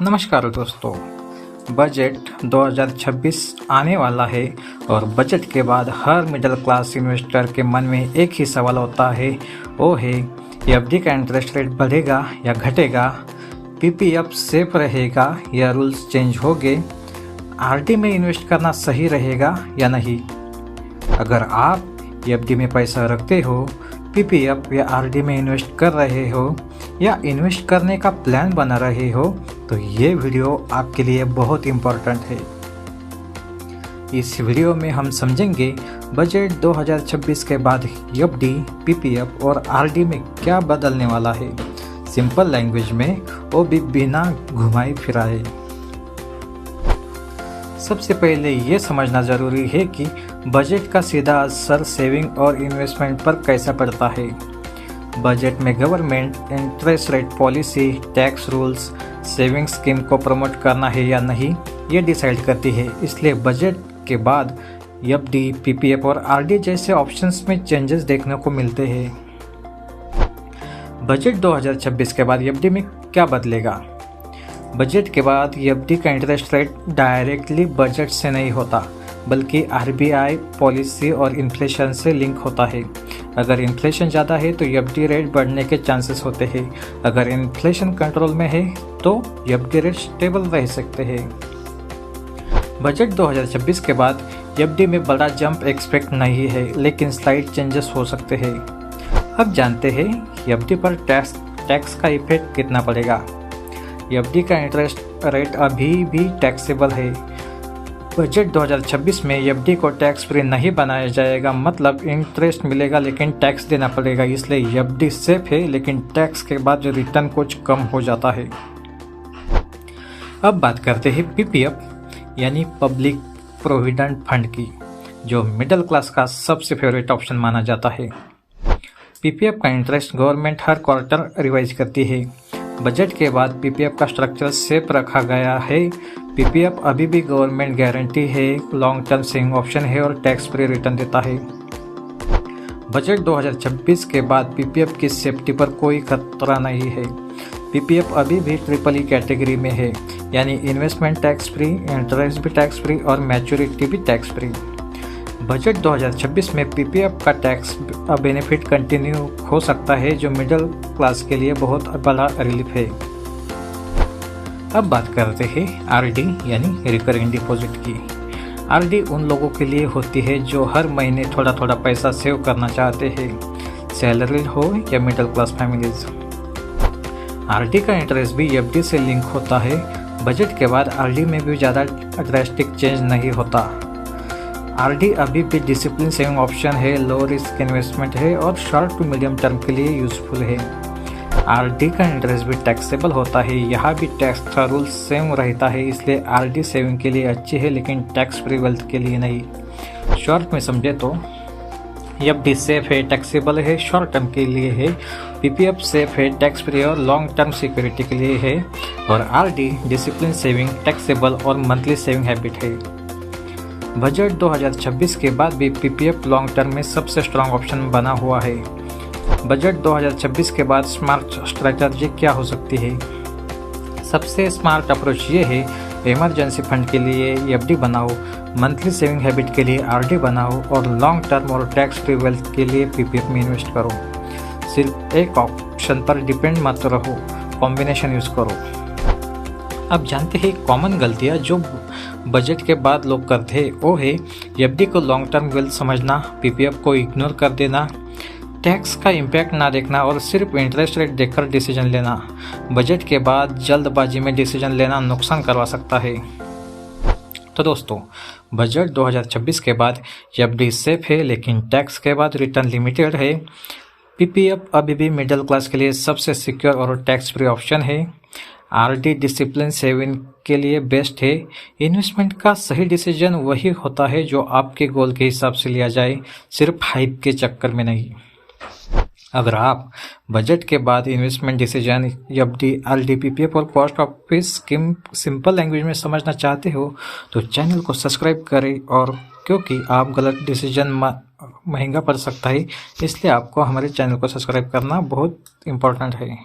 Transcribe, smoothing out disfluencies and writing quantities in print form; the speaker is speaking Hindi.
नमस्कार दोस्तों। बजट 2026 आने वाला है और बजट के बाद हर मिडिल क्लास इन्वेस्टर के मन में एक ही सवाल होता है, वो है एफडी का इंटरेस्ट रेट बढ़ेगा या घटेगा, पीपीएफ सेफ रहेगा या रूल्स चेंज होंगे, आरडी में इन्वेस्ट करना सही रहेगा या नहीं। अगर आप एफडी में पैसा रखते हो, पीपीएफ या आरडी में इन्वेस्ट कर रहे हो या इन्वेस्ट करने का प्लान बना रहे हो तो ये वीडियो आपके लिए बहुत इम्पोर्टेंट है। इस वीडियो में हम समझेंगे बजट 2026 के बाद एफडी, पीपीएफ और आरडी में क्या बदलने वाला है, सिंपल लैंग्वेज में, वो भी बिना घुमाए फिराए। सबसे पहले ये समझना जरूरी है कि बजट का सीधा असर सेविंग और इन्वेस्टमेंट पर कैसा पड़ता है। बजट में government interest rate policy, tax rules, saving scheme को प्रमोट करना है या नहीं, ये डिसाइड करती है। इसलिए बजट के बाद एफडी, पीपीएफ और आरडी जैसे ऑप्शंस में चेंजेस देखने को मिलते हैं। बजट 2026 के बाद एफडी में क्या बदलेगा? बजट के बाद एफडी का इंटरेस्ट रेट डायरेक्टली बजट से नहीं होता, बल्कि आरबीआई पॉलिसी और इन्फ्लेशन से लिंक होता है। अगर इन्फ्लेशन ज़्यादा है तो एफडी रेट बढ़ने के चांसेस होते हैं। अगर इन्फ्लेशन कंट्रोल में है तो एफडी रेट स्टेबल रह सकते हैं। बजट 2026 के बाद एफडी में बड़ा जंप एक्सपेक्ट नहीं है, लेकिन स्लाइड चेंजेस हो सकते हैं। अब जानते हैं एफडी पर टैक्स का इफेक्ट कितना पड़ेगा। एफडी का इंटरेस्ट रेट अभी भी टैक्सेबल है। बजट 2026 में एफडी को टैक्स फ्री नहीं बनाया जाएगा, मतलब इंटरेस्ट मिलेगा लेकिन टैक्स देना पड़ेगा। इसलिए एफडी सेफ है, लेकिन टैक्स के बाद रिटर्न कुछ कम हो जाता है। अब बात करते हैं पीपीएफ यानी पब्लिक प्रोविडेंट फंड की, जो मिडिल क्लास का सबसे फेवरेट ऑप्शन माना जाता है। पीपीएफ का इंटरेस्ट गवर्नमेंट हर क्वार्टर रिवाइज करती है। बजट के बाद पीपीएफ का स्ट्रक्चर सेफ रखा गया है। पीपीएफ अभी भी गवर्नमेंट गारंटी है, लॉन्ग टर्म सेविंग ऑप्शन है और टैक्स फ्री रिटर्न देता है। बजट 2026 के बाद पीपीएफ की सेफ्टी पर कोई खतरा नहीं है। पीपीएफ अभी भी ट्रिपल ई कैटेगरी में है, यानी इन्वेस्टमेंट टैक्स फ्री, इंटरेस्ट भी टैक्स फ्री और मैच्योरिटी भी टैक्स फ्री। बजट 2026 में पीपीएफ का टैक्स बेनिफिट कंटिन्यू हो सकता है, जो मिडिल क्लास के लिए बहुत बड़ा रिलीफ है। अब बात करते हैं आरडी यानी रिकरिंग डिपॉजिट की। आरडी उन लोगों के लिए होती है जो हर महीने थोड़ा थोड़ा पैसा सेव करना चाहते हैं, सैलरी हो या मिडिल क्लास फैमिलीज। आरडी का इंटरेस्ट भी एफडी से लिंक होता है। बजट के बाद आरडी में भी ज़्यादा ड्रास्टिक चेंज नहीं होता। आरडी अभी भी डिसिप्लिन सेविंग ऑप्शन है, लो रिस्क इन्वेस्टमेंट है और शॉर्ट टू मीडियम टर्म के लिए यूजफुल है। आरडी का इंटरेस्ट भी टैक्सेबल होता है, यहाँ भी टैक्स का रूल सेम रहता है। इसलिए आरडी सेविंग के लिए अच्छी है, लेकिन टैक्स फ्री वेल्थ के लिए नहीं। शॉर्ट में समझे तो एफडी सेफ है, टैक्सेबल है, शॉर्ट टर्म के लिए है। पीपीएफ सेफ है, टैक्स फ्री और लॉन्ग टर्म सिक्योरिटी के लिए है। और आरडी डिसिप्लिन सेविंग, टैक्सेबल और मंथली सेविंग हैबिट है। बजट 2026 के बाद भी पीपीएफ लॉन्ग टर्म में सबसे स्ट्रॉन्ग ऑप्शन बना हुआ है। बजट 2026 के बाद स्मार्ट स्ट्रैटेजी क्या हो सकती है? सबसे स्मार्ट अप्रोच ये है, इमरजेंसी फंड के लिए एफडी बनाओ, मंथली सेविंग हैबिट के लिए आरडी बनाओ और लॉन्ग टर्म और टैक्स फ्री वेल्थ के लिए पीपीएफ में इन्वेस्ट करो। सिर्फ एक ऑप्शन पर डिपेंड मत रहो, कॉम्बिनेशन यूज करो। अब जानते हैं कॉमन गलतियाँ जो बजट के बाद लोग करते हैं, वो है एफडी को लॉन्ग टर्म वेल्थ समझना, पीपीएफ को इग्नोर कर देना, टैक्स का इम्पैक्ट ना देखना और सिर्फ इंटरेस्ट रेट देखकर डिसीजन लेना। बजट के बाद जल्दबाजी में डिसीजन लेना नुकसान करवा सकता है। तो दोस्तों, बजट 2026 के बाद एफडी सेफ है, लेकिन टैक्स के बाद रिटर्न लिमिटेड है। पीपीएफ अभी भी मिडिल क्लास के लिए सबसे सिक्योर और टैक्स फ्री ऑप्शन है। आरडी डिसिप्लिन सेविंग के लिए बेस्ट है। इन्वेस्टमेंट का सही डिसीजन वही होता है जो आपके गोल के हिसाब से लिया जाए, सिर्फ हाइप के चक्कर में नहीं। अगर आप बजट के बाद investment decision FD, RD, PPF और post office scheme simple language में समझना चाहते हो तो चैनल को सब्सक्राइब करें, और क्योंकि आप गलत डिसीजन महंगा पड़ सकता है, इसलिए आपको हमारे चैनल को सब्सक्राइब करना बहुत इम्पोर्टेंट है।